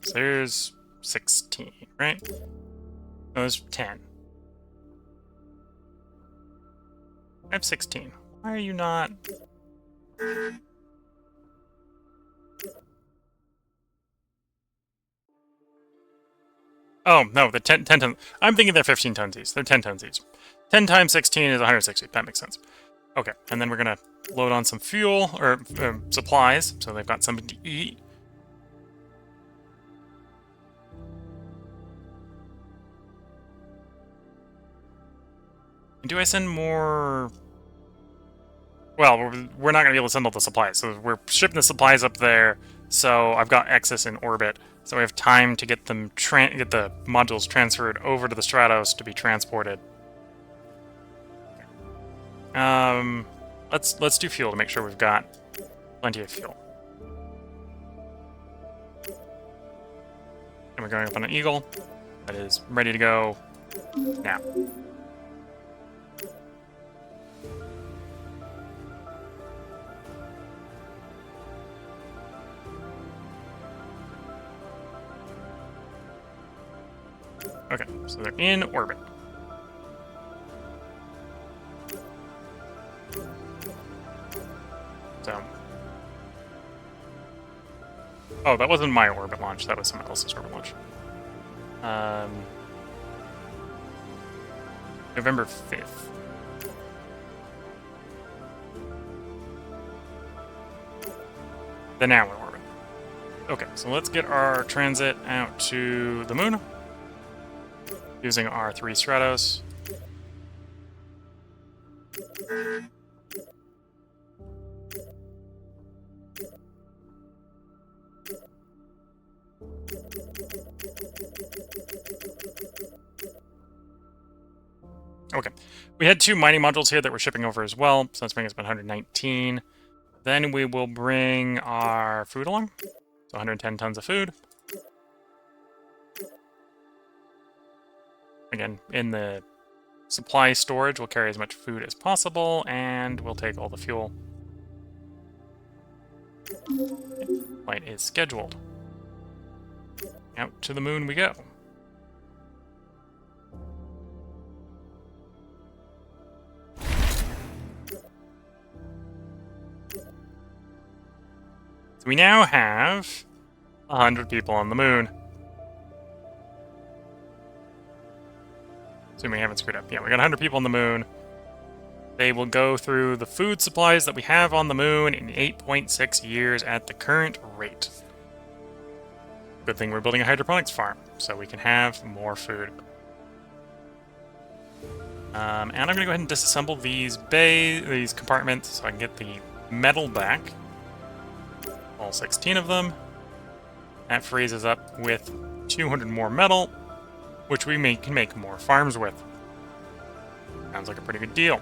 So there's 16, right? No, there's 10. I have 16. Why are you not... Oh, no, the 10 tons. I'm thinking they're 15 tons each. They're 10 tons each. 10 times 16 is 160. That makes sense. Okay, and then we're going to load on some fuel, or supplies, so they've got something to eat. Do I send more... Well, we're not going to be able to send all the supplies, so we're shipping the supplies up there, so I've got excess in orbit, so we have time to get them get the modules transferred over to the Stratos to be transported. Let's do fuel to make sure we've got plenty of fuel. And we're going up on an Eagle that is ready to go now. Okay, so they're in orbit. So... Oh, that wasn't my orbit launch, that was someone else's orbit launch. November 5th. They're now in orbit. Okay, so let's get our transit out to the moon. using our 3 Stratos. Okay, we had 2 mining modules here that we're shipping over as well, so that's bringing us about 119. Then we will bring our food along, so 110 tons of food. Again, in the supply storage, we'll carry as much food as possible, and we'll take all the fuel. Flight is scheduled. Out to the moon we go. So we now have 100 people on the moon. Assuming we haven't screwed up. Yeah, we got 100 people on the moon. They will go through the food supplies that we have on the moon in 8.6 years at the current rate. Good thing we're building a hydroponics farm, so we can have more food. And I'm going to go ahead and disassemble these compartments so I can get the metal back. All 16 of them. That frees us up with 200 more metal, which we can make more farms with. Sounds like a pretty good deal.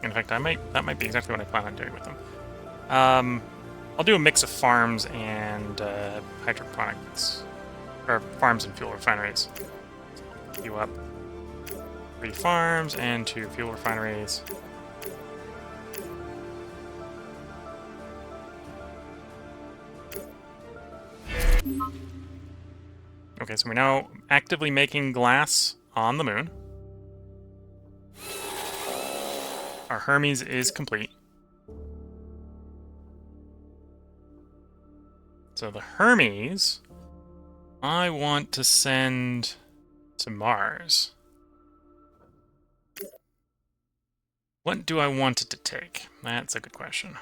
In fact, that might be exactly what I plan on doing with them. I'll do a mix of farms and hydroponics, or farms and fuel refineries. Queue up 3 farms and 2 fuel refineries. Okay, so we're now actively making glass on the moon. Our Hermes is complete. So the Hermes, I want to send to Mars. What do I want it to take? That's a good question.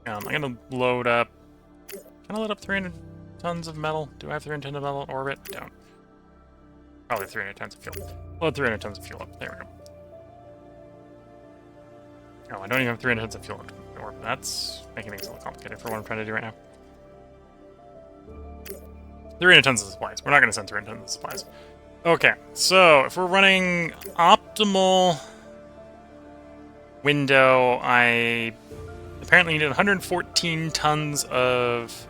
I'm going to load up... Can I load up 300 tons of metal? Do I have 300 tons of metal in orbit? I don't. Probably 300 tons of fuel. Load 300 tons of fuel up. There we go. Oh, I don't even have 300 tons of fuel in orbit. That's making things a little complicated for what I'm trying to do right now. 300 tons of supplies. We're not going to send 300 tons of supplies. Okay, so if we're running optimal window, I apparently needed 114 tons of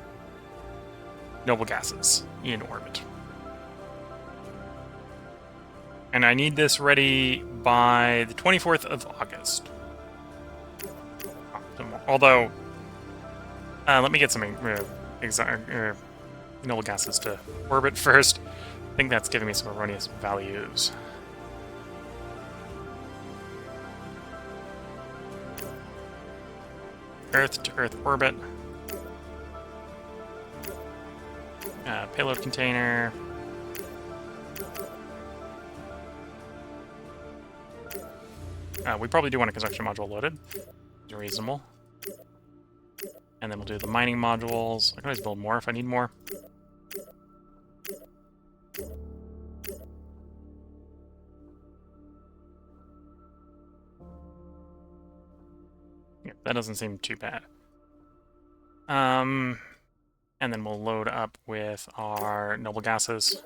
noble gases in orbit. And I need this ready by the 24th of August. Optimal. Although, let me get some noble gases to orbit first. I think that's giving me some erroneous values. Earth to Earth orbit. Payload container. We probably do want a construction module loaded. It's reasonable. And then we'll do the mining modules. I can always build more if I need more. Yeah, that doesn't seem too bad. And then we'll load up with our noble gases.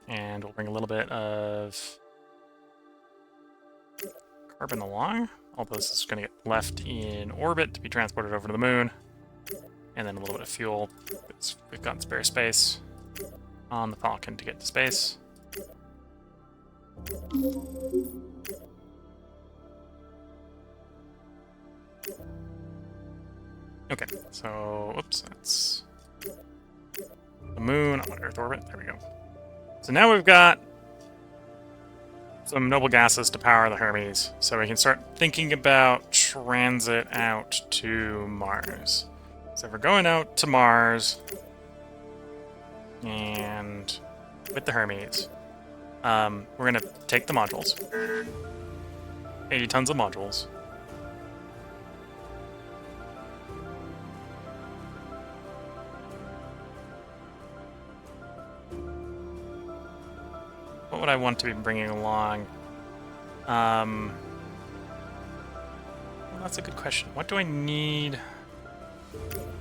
And we'll bring a little bit of carbon along. All this is going to get left in orbit to be transported over to the moon. And then a little bit of fuel. We've got spare space on the Falcon to get to space. Okay, so, whoops, that's the moon. I'm on Earth orbit. There we go. So now we've got some noble gases to power the Hermes, so we can start thinking about transit out to Mars. So we're going out to Mars, and with the Hermes, we're gonna take the modules. 80 tons of modules. What would I want to be bringing along? Well, that's a good question. What do I need?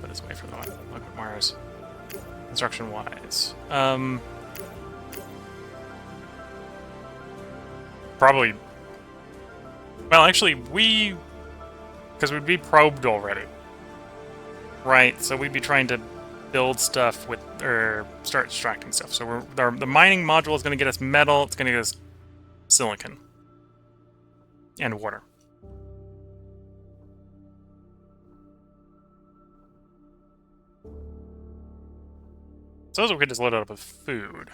Put this away for the moment. Look at Mars. Construction-wise. Probably... Well, actually, because we'd be probed already. Right, so we'd be trying to build stuff with... or start extracting stuff. So the mining module is going to get us metal, it's going to get us silicon. And water. So those we could just load it up with food.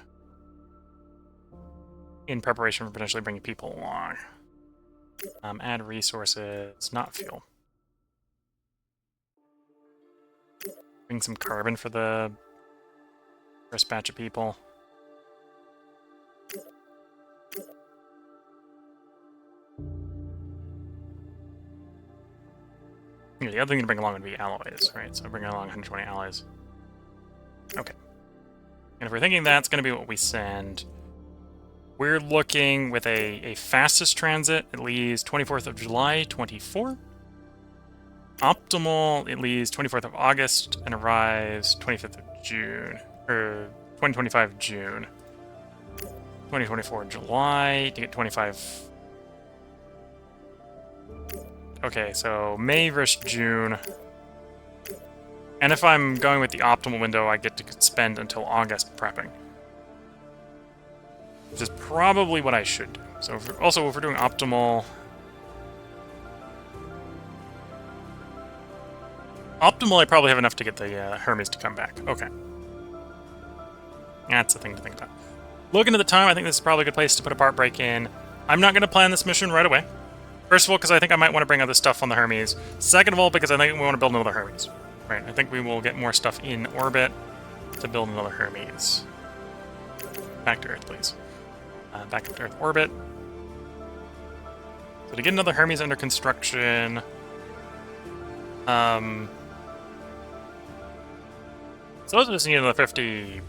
In preparation for potentially bringing people along. Add resources, not fuel. Bring some carbon for the first batch of people. Yeah, the other thing to bring along would be alloys, right? So bring along 120 alloys. Okay. And if we're thinking that's going to be what we send, we're looking with a fastest transit, it leaves 24th of July, 24. Optimal, it leaves 24th of August and arrives 25th of June, or 2025 June. 2024 July to get 25. Okay, so May versus June. And if I'm going with the optimal window, I get to spend until August prepping. Which is probably what I should do. So if we're doing optimal... Optimal, I probably have enough to get the Hermes to come back. Okay. That's the thing to think about. Looking at the time, I think this is probably a good place to put a part break in. I'm not going to plan this mission right away. First of all, because I think I might want to bring other stuff on the Hermes. Second of all, because I think we want to build another Hermes. Right, I think we will get more stuff in orbit to build another Hermes. Back to Earth, please. Back up to Earth orbit. So to get another Hermes under construction... So those of us need another 50...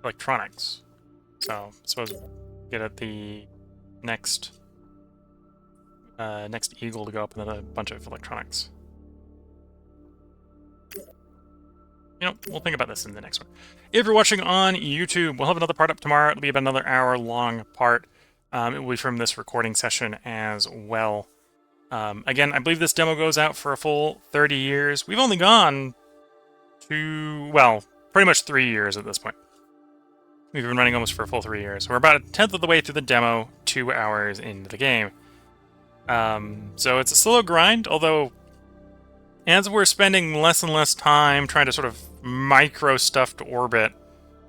electronics. So, I suppose get at the next Eagle to go up another bunch of electronics. You know, we'll think about this in the next one. If you're watching on YouTube, we'll have another part up tomorrow. It'll be about another hour-long part. It will be from this recording session as well. Again, I believe this demo goes out for a full 30 years. We've only gone to, well, pretty much 3 years at this point. We've been running almost for a full 3 years. We're about a tenth of the way through the demo, 2 hours into the game. So it's a slow grind, although as we're spending less and less time trying to sort of micro stuff to orbit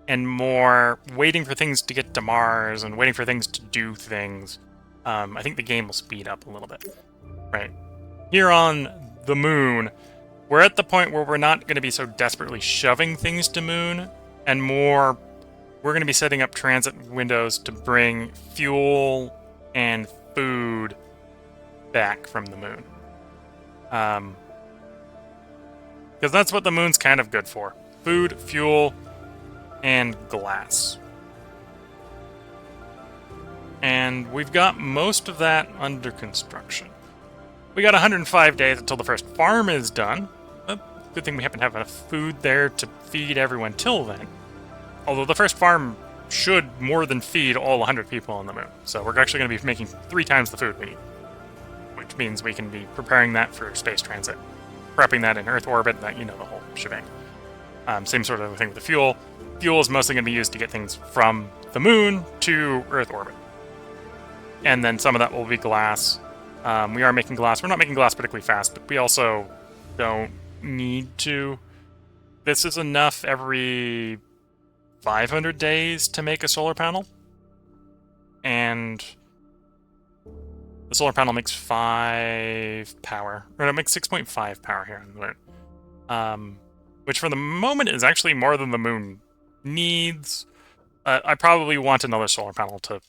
and more waiting for things to get to Mars and waiting for things to do things, I think the game will speed up a little bit. Right. Here on the moon, we're at the point where we're not going to be so desperately shoving things to moon, and more we're going to be setting up transit windows to bring fuel and food back from the moon. Because that's what the moon's kind of good for. Food, fuel, and glass. And we've got most of that under construction. We got 105 days until the first farm is done. Good thing we happen to have enough food there to feed everyone till then. Although the first farm should more than feed all 100 people on the moon. So we're actually going to be making 3 times the food we need. Which means we can be preparing that for space transit. Prepping that in Earth orbit, that, you know, the whole shebang. Same sort of thing with the fuel. Fuel is mostly going to be used to get things from the moon to Earth orbit. And then some of that will be glass. We are making glass. We're not making glass particularly fast, but we also don't need to. This is enough every 500 days to make a solar panel. And The solar panel makes 5 power, or no, it makes 6.5 power here on the moon. Which for the moment is actually more than the moon needs. I probably want another solar panel to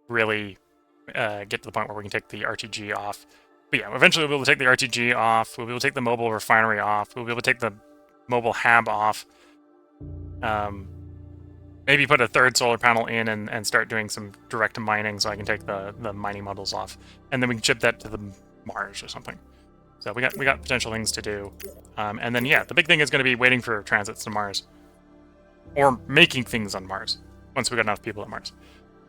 really get to the point where we can take the RTG off. But yeah, eventually we'll be able to take the RTG off, we'll be able to take the mobile refinery off, we'll be able to take the mobile hab off. Maybe put a third solar panel in and start doing some direct mining so I can take the mining modules off. And then we can ship that to the Mars or something. So we got potential things to do. And then yeah, the big thing is going to be waiting for transits to Mars. Or making things on Mars, once we got enough people at Mars.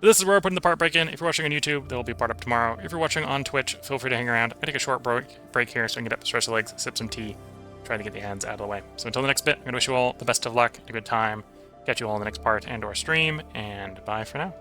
But this is where we're putting the part break in. If you're watching on YouTube, there will be a part up tomorrow. If you're watching on Twitch, feel free to hang around. I take a short break here so I can get up, stretch the legs, sip some tea, try to get the hands out of the way. So until the next bit, I'm going to wish you all the best of luck, a good time. Catch you all in the next part and/or stream, and bye for now.